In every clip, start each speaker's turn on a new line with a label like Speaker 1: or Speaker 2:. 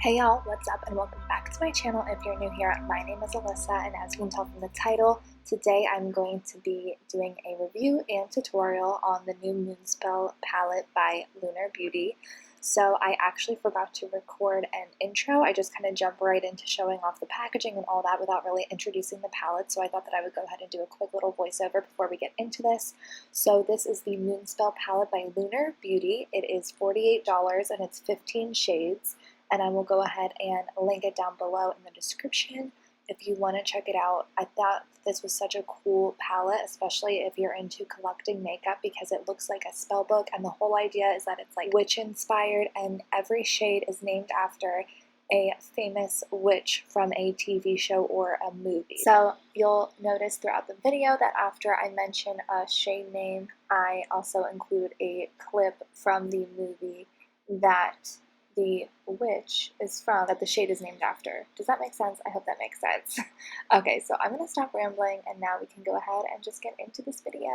Speaker 1: Hey y'all, what's up and welcome back to my channel. If you're new here, my name is Alyssa, and as you can tell from the title, today I'm going to be doing a review and tutorial on the new Moonspell palette by Lunar Beauty. So I actually forgot to record an intro. I just kind of jumped right into showing off the packaging and all that without really introducing the palette, so I thought that I would go ahead and do a quick little voiceover before we get into this. So this is the Moonspell palette by Lunar Beauty. It is $48 and it's 15 shades. And I will go ahead and link it down below in the description if you want to check it out. I thought this was such a cool palette, especially if you're into collecting makeup, because it looks like a spell book, and the whole idea is that it's like witch inspired, and every shade is named after a famous witch from a TV show or a movie. So you'll notice throughout the video that after I mention a shade name, I also include a clip from the movie that the witch is from, that the shade is named after. Does that make sense? I hope that makes sense. Okay, so I'm going to stop rambling and now we can go ahead and just get into this video.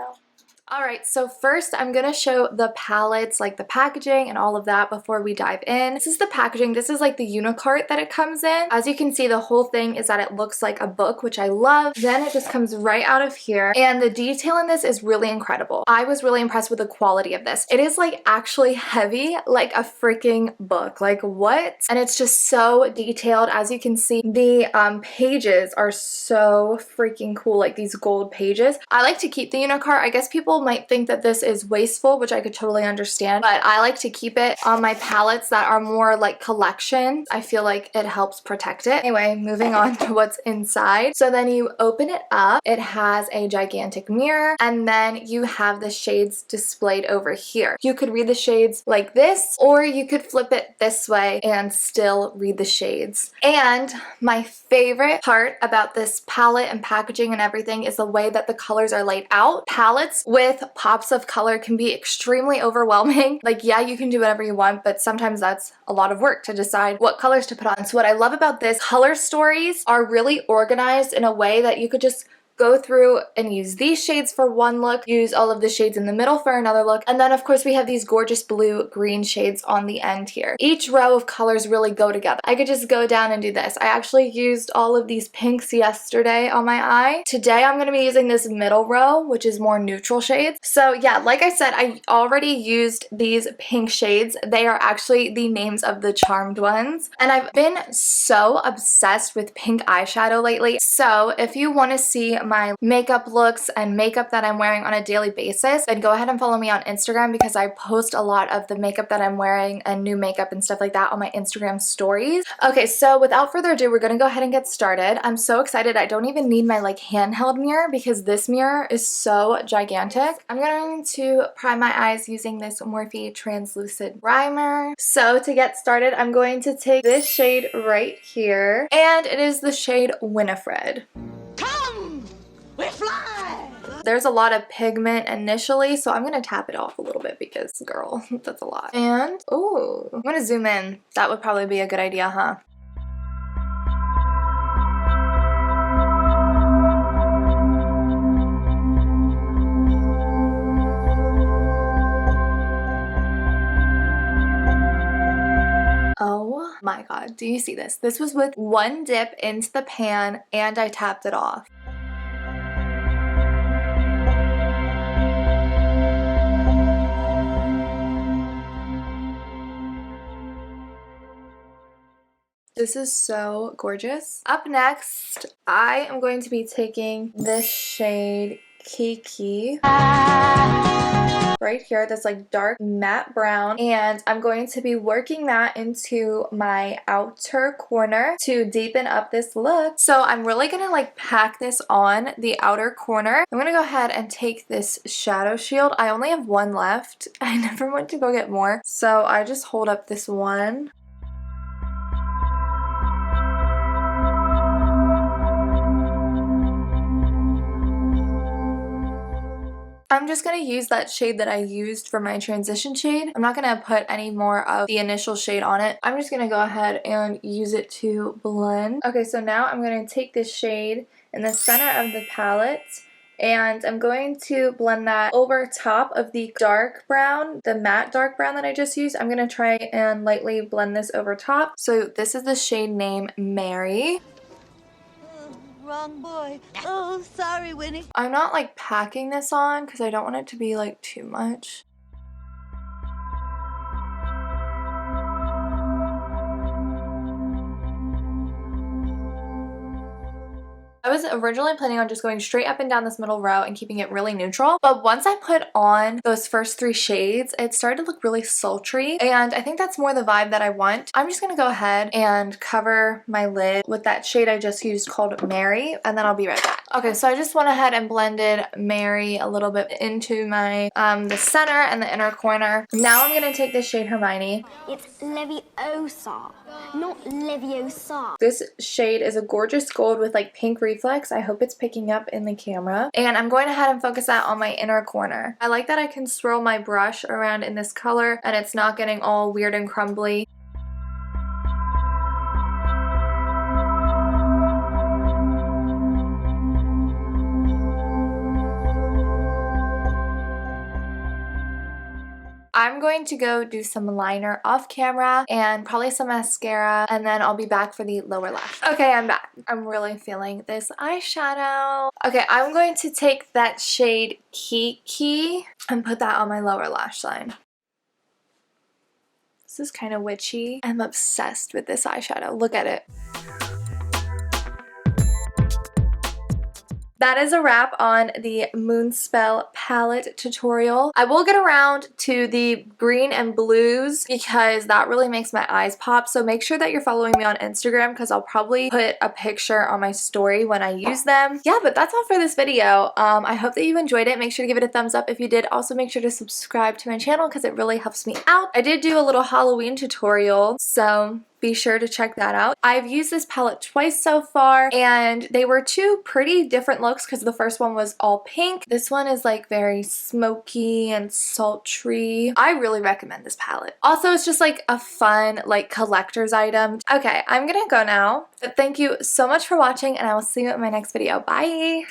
Speaker 1: Alright, so first I'm going to show the palettes, like the packaging and all of that before we dive in. This is the packaging. This is like the unicart that it comes in. As you can see, the whole thing is that it looks like a book, which I love. Then it just comes right out of here. And the detail in this is really incredible. I was really impressed with the quality of this. It is like actually heavy, like a freaking book. Like what? And it's just so detailed. As you can see, the pages are so freaking cool, like these gold pages. I like to keep the unicart. I guess people might think that this is wasteful, which I could totally understand, but I like to keep it on my palettes that are more like collection. I feel like it helps protect it. Anyway, moving on to what's inside. So then you open it up. It has a gigantic mirror, and then you have the shades displayed over here. You could read the shades like this, or you could flip it this way and still read the shades. And my favorite part about this palette and packaging and everything is the way that the colors are laid out. Palettes with pops of color can be extremely overwhelming. Like, yeah, you can do whatever you want, but sometimes that's a lot of work to decide what colors to put on. So what I love about this, color stories are really organized in a way that you could just go through and use these shades for one look, use all of the shades in the middle for another look, and then of course we have these gorgeous blue green shades on the end here. Each row of colors really go together. I could just go down and do this. I actually used all of these pinks yesterday on my eye. Today I'm going to be using this middle row, which is more neutral shades. So yeah, like I said, I already used these pink shades. They are actually the names of the charmed ones, and I've been so obsessed with pink eyeshadow lately. So if you want to see my makeup looks and makeup that I'm wearing on a daily basis, then go ahead and follow me on Instagram, because I post a lot of the makeup that I'm wearing and new makeup and stuff like that on my Instagram stories. Okay, so without further ado, we're gonna go ahead and get started. I'm so excited. I don't even need my like handheld mirror because this mirror is so gigantic. I'm going to prime my eyes using this Morphe translucent primer. So to get started, I'm going to take this shade right here, and it is the shade Winifred. We fly! There's a lot of pigment initially, so I'm gonna tap it off a little bit because, girl, that's a lot. And, ooh, I'm gonna zoom in. That would probably be a good idea, huh? Oh my god, do you see this? This was with one dip into the pan and I tapped it off. This is so gorgeous. Up next, I am going to be taking this shade Kiki right here, that's like dark matte brown, and I'm going to be working that into my outer corner to deepen up this look. So I'm really gonna like pack this on the outer corner. I'm gonna go ahead and take this shadow shield. I only have one left. I never went to go get more, so I just hold up this one. I'm just going to use that shade that I used for my transition shade. I'm not going to put any more of the initial shade on it. I'm just going to go ahead and use it to blend. Okay, so now I'm going to take this shade in the center of the palette And I'm going to blend that over top of the dark brown, the matte dark brown that I just used. I'm going to try and lightly blend this over top. So this is the shade name Mary.
Speaker 2: Wrong boy. Oh, sorry, Winnie.
Speaker 1: I'm not like packing this on because I don't want it to be like too much. I was originally planning on just going straight up and down this middle row and keeping it really neutral, but once I put on those first 3 shades, it started to look really sultry, and I think that's more the vibe that I want. I'm just gonna go ahead and cover my lid with that shade I just used called Mary, and then I'll be right back. Okay, so I just went ahead and blended Mary a little bit into my the center and the inner corner. Now I'm gonna take this shade Hermione.
Speaker 3: It's Leviosa, not Leviosa.
Speaker 1: This shade is a gorgeous gold with like pink reflex. I hope it's picking up in the camera. And I'm going ahead and focus that on my inner corner. I like that I can swirl my brush around in this color and it's not getting all weird and crumbly. I'm going to go do some liner off camera and probably some mascara, and then I'll be back for the lower lash. Okay, I'm back. I'm really feeling this eyeshadow. Okay, I'm going to take that shade Kiki and put that on my lower lash line. This is kind of witchy. I'm obsessed with this eyeshadow. Look at it. That is a wrap on the Moonspell palette tutorial. I will get around to the green and blues because that really makes my eyes pop. So make sure that you're following me on Instagram because I'll probably put a picture on my story when I use them. Yeah, but that's all for this video. I hope that you enjoyed it. Make sure to give it a thumbs up if you did. Also make sure to subscribe to my channel because it really helps me out. I did do a little Halloween tutorial, so be sure to check that out. I've used this palette twice so far, and they were 2 pretty different looks because the first one was all pink. This one is like very smoky and sultry. I really recommend this palette. Also, it's just like a fun like collector's item. Okay, I'm gonna go now, but thank you so much for watching, and I will see you in my next video. Bye!